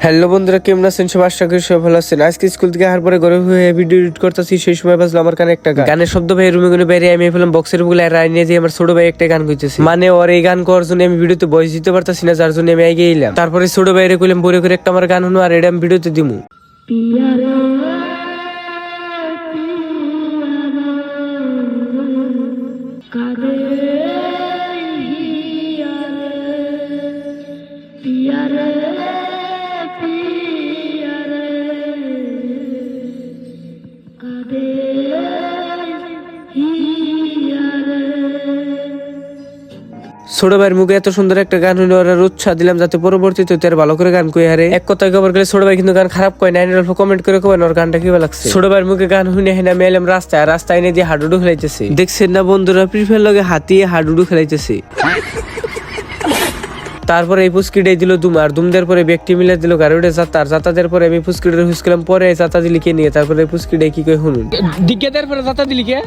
Hello বন্ধুরা, কেমন আছেন? সব আশা করি সব ভালো আছেন। আজকে স্কুল থেকে আসার পরে ঘরে হয়ে ভিডিও এডিট করতেছি, সেই সময় বাজলো আমার কানে একটা গানের শব্দ। ভাই রুমে গুলো বাইরে আমি ফেলাম বক্সের গুলো নিয়ে যে আমার ছোট ভাই একটা গান কইতেছে, মানে ওর এই গান করার জন্য আমি ভিডিওতে ভয়েস দিতে পারতাছি না, যার জন্য আমি আগে এলাম। তারপরে ছোট ভাইরে কইলাম বরে করে একটা আমার গান শুনো, আর এটা আমি ভিডিওতে দিমু। ছোট ভাইয়ের মুখে এত সুন্দর একটা গান হইলো, ওরা উৎসাহ দিলাম যাতে পরবর্তীতে তার ভালো করে গান কই। হারে এক কথায় খবর গেলে ছোট ভাই কিন্তু গান খারাপ কয় না, অল্প কমেন্ট করে কবেন ওর গানটা কিভাবে লাগছে। ছোট ভাইয়ের মুখে গান শুনে হেনা আমি এলাম রাস্তায় এনে দিয়ে হাডুডু খেলাইতেছে। দেখছেন না বন্ধুরা, প্রিফেয়ার লগে হাতিয়ে হাডুডু খেলাইতেছে। তারপরে এই পুস্কিটাই দিল দুম, আর দুম দেওয়ার পরে ব্যক্তি মিলে দিল গাড়িটা যাতাদের পরে আমি পুস্কিটা হুসছিলাম, পরে যাতা দিলি কে নিয়ে, তারপরে পুস্কিটাই কি কই শুনুন। দিকে দেওয়ার পরে যাতা দিলি কে